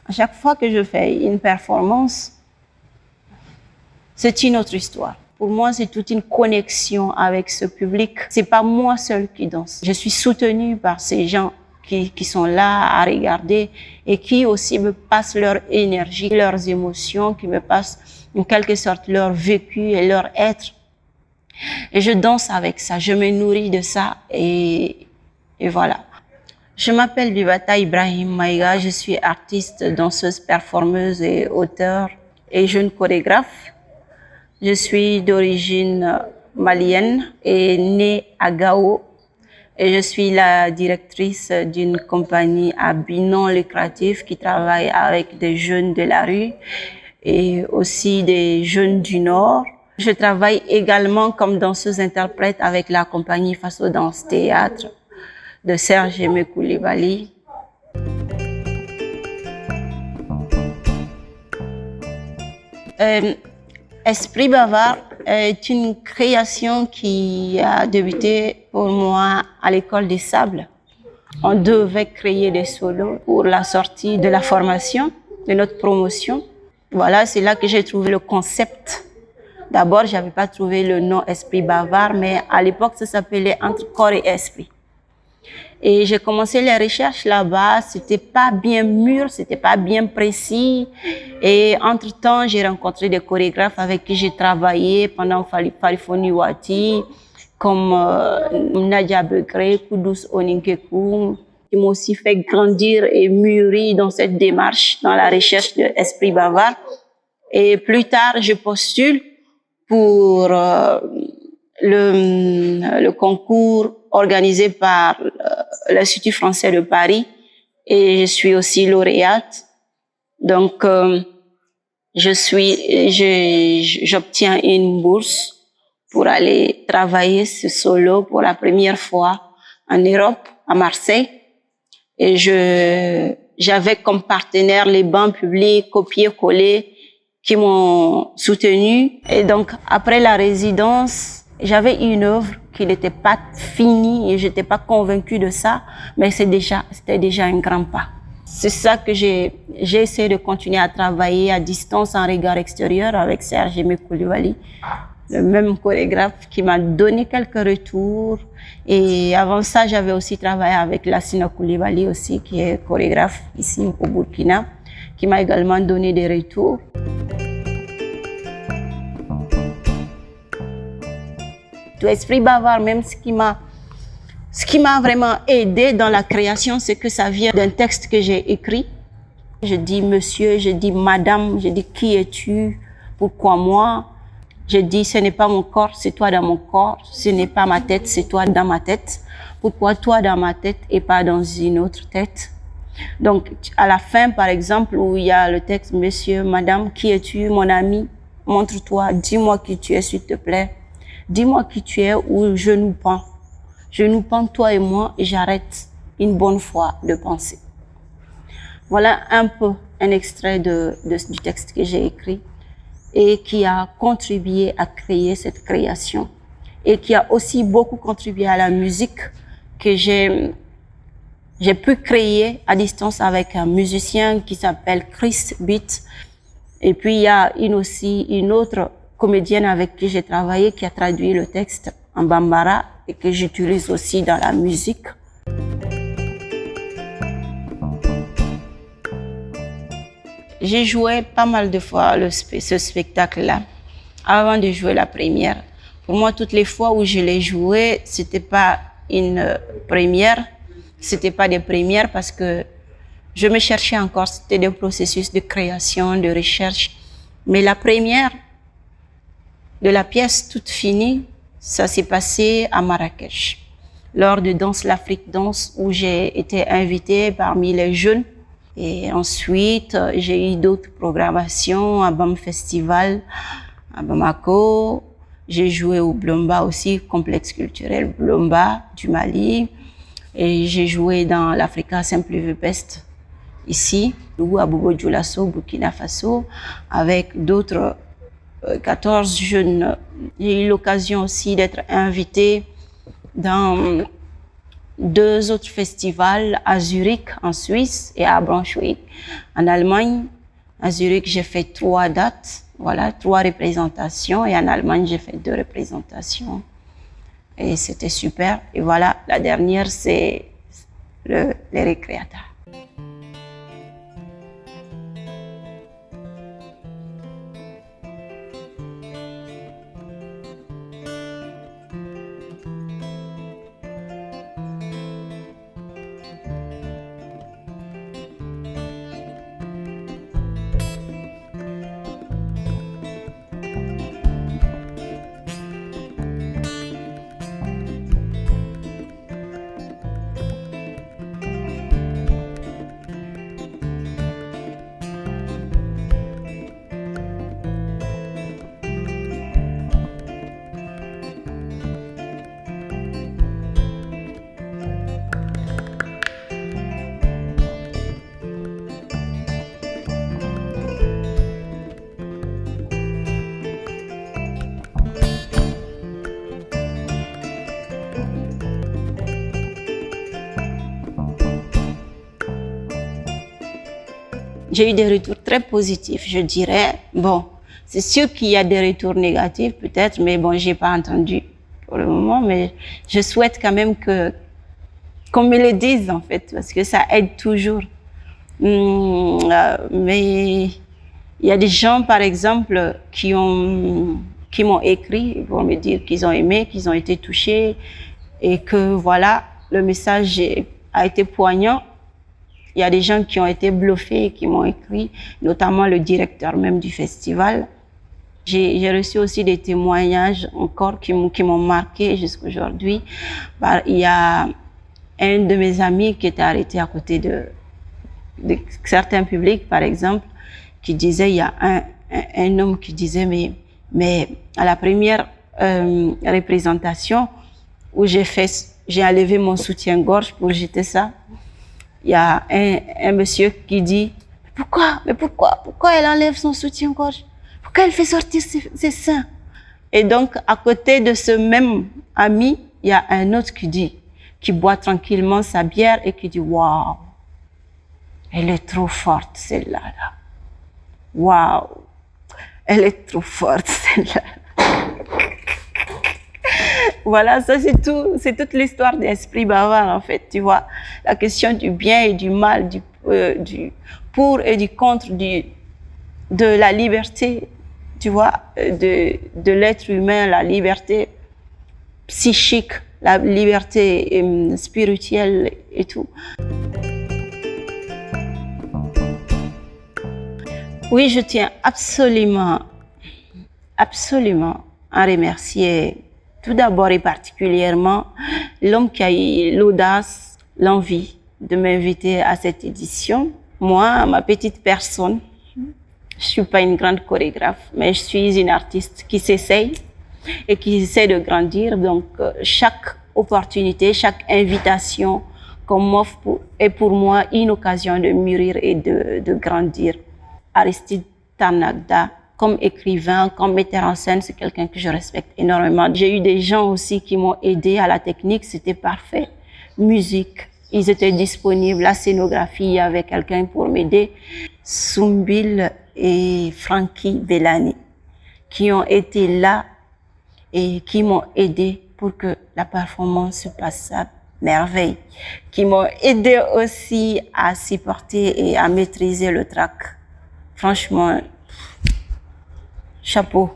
À chaque fois que je fais une performance, c'est une autre histoire. Pour moi, c'est toute une connexion avec ce public. C'est pas moi seule qui danse. Je suis soutenue par ces gens qui sont là à regarder et qui aussi me passent leur énergie, leurs émotions, qui me passent en quelque sorte leur vécu et leur être. Et je danse avec ça, je me nourris de ça et voilà. Je m'appelle Vivata Ibrahim Maïga, je suis artiste, danseuse, performeuse et auteure et jeune chorégraphe. Je suis d'origine malienne et née à Gao. Et je suis la directrice d'une compagnie à but non lucratif qui travaille avec des jeunes de la rue et aussi des jeunes du Nord. Je travaille également comme danseuse-interprète avec la compagnie Faso Danse Théâtre de Serge Aimé Coulibaly. Esprit bavard est une création qui a débuté pour moi à l'école des Sables. On devait créer des solos pour la sortie de la formation, de notre promotion. Voilà, c'est là que j'ai trouvé le concept. D'abord, je n'avais pas trouvé le nom Esprit bavard, mais à l'époque, ça s'appelait Entre corps et esprit. Et j'ai commencé les recherches là-bas, c'était pas bien mûr, c'était pas bien précis. Et entre-temps, j'ai rencontré des chorégraphes avec qui j'ai travaillé pendant Farifoni Wati, comme Nadia Begré, Koudous Oninkekou, qui m'ont aussi fait grandir et mûrir dans cette démarche, dans la recherche de Esprit bavard. Et plus tard, je postule pour le concours organisé par l'Institut français de Paris et je suis aussi lauréate. Donc, j'obtiens une bourse pour aller travailler ce solo pour la première fois en Europe, à Marseille. Et j'avais comme partenaire les bancs publics, copier-coller, qui m'ont soutenu. Et donc, après la résidence, j'avais une œuvre qui n'était pas finie et je n'étais pas convaincue de ça, mais c'était déjà un grand pas. C'est ça que j'ai essayé de continuer à travailler à distance, en regard extérieur, avec Serge Aimé Coulibaly, le même chorégraphe qui m'a donné quelques retours. Et avant ça, j'avais aussi travaillé avec Lassina Coulibaly aussi, qui est chorégraphe ici au Burkina, qui m'a également donné des retours. Tout Esprit bavard, même ce qui m'a vraiment aidé dans la création, c'est que ça vient d'un texte que j'ai écrit. Je dis monsieur, je dis madame, je dis qui es-tu, pourquoi moi? Je dis ce n'est pas mon corps, c'est toi dans mon corps, ce n'est pas ma tête, c'est toi dans ma tête. Pourquoi toi dans ma tête et pas dans une autre tête? Donc à la fin, par exemple, où il y a le texte monsieur, madame, qui es-tu, mon ami? Montre-toi, dis-moi qui tu es s'il te plaît. Dis-moi qui tu es ou je nous pends. Je nous pends, toi et moi, et j'arrête une bonne fois de penser. Voilà un peu un extrait du texte que j'ai écrit et qui a contribué à créer cette création et qui a aussi beaucoup contribué à la musique que j'ai pu créer à distance avec un musicien qui s'appelle Chris Beat. Et puis il y a une autre comédienne avec qui j'ai travaillé qui a traduit le texte en bambara et que j'utilise aussi dans la musique. J'ai joué pas mal de fois ce spectacle-là avant de jouer la première. Pour moi, toutes les fois où je l'ai joué, c'était pas une première, c'était pas des premières parce que je me cherchais encore, c'était des processus de création, de recherche. Mais la première de la pièce toute finie, ça s'est passé à Marrakech, lors de Danse l'Afrique Danse, où j'ai été invitée parmi les jeunes. Et ensuite, j'ai eu d'autres programmations à BAM Festival, à Bamako. J'ai joué au Blomba aussi, complexe culturel Blomba du Mali. Et j'ai joué dans l'Africa Simple Vipest, ici, ou à Bobo Dioulasso, Burkina Faso, avec d'autres 14 jeunes. J'ai eu l'occasion aussi d'être invitée dans 2 autres festivals à Zurich, en Suisse, et à Braunschweig, en Allemagne. À Zurich, j'ai fait 3 dates, voilà, 3 représentations, et en Allemagne, j'ai fait 2 représentations. Et c'était super. Et voilà, la dernière, c'est les Recreata. J'ai eu des retours très positifs, je dirais. Bon, c'est sûr qu'il y a des retours négatifs peut-être, mais bon, j'ai pas entendu pour le moment, mais je souhaite quand même qu'on me le dise en fait, parce que ça aide toujours. Mais il y a des gens, par exemple, qui m'ont écrit pour me dire qu'ils ont aimé, qu'ils ont été touchés et que voilà, le message a été poignant. Il y a des gens qui ont été bluffés, qui m'ont écrit, notamment le directeur même du festival. J'ai reçu aussi des témoignages encore qui m'ont marqué jusqu'à aujourd'hui. Il y a un de mes amis qui était arrêté à côté de certains publics, par exemple, qui disait, il y a un homme qui disait, mais à la première représentation où j'ai enlevé mon soutien-gorge pour jeter ça, il y a un monsieur qui dit, pourquoi elle enlève son soutien-gorge? Pourquoi elle fait sortir ses seins? Et donc, à côté de ce même ami, il y a un autre qui boit tranquillement sa bière et qui dit, waouh, elle est trop forte, celle-là. Waouh, elle est trop forte, celle-là. Voilà, ça c'est tout, c'est toute l'histoire d'Esprit Bavard en fait, tu vois. La question du bien et du mal, du pour et du contre, de la liberté, tu vois, de l'être humain, la liberté psychique, la liberté spirituelle et tout. Oui, je tiens absolument à remercier tout d'abord et particulièrement l'homme qui a eu l'audace, l'envie de m'inviter à cette édition. Moi, ma petite personne, je suis pas une grande chorégraphe, mais je suis une artiste qui s'essaye et qui essaie de grandir. Donc, chaque opportunité, chaque invitation qu'on m'offre est pour moi une occasion de mûrir et de grandir. Aristide Tanagda, comme écrivain, comme metteur en scène, c'est quelqu'un que je respecte énormément. J'ai eu des gens aussi qui m'ont aidé à la technique, c'était parfait. Musique, ils étaient disponibles. La scénographie, il y avait quelqu'un pour m'aider. Soumbil et Frankie Bellani, qui ont été là et qui m'ont aidé pour que la performance se passe à merveille. Qui m'ont aidé aussi à supporter et à maîtriser le track. Franchement, chapeau.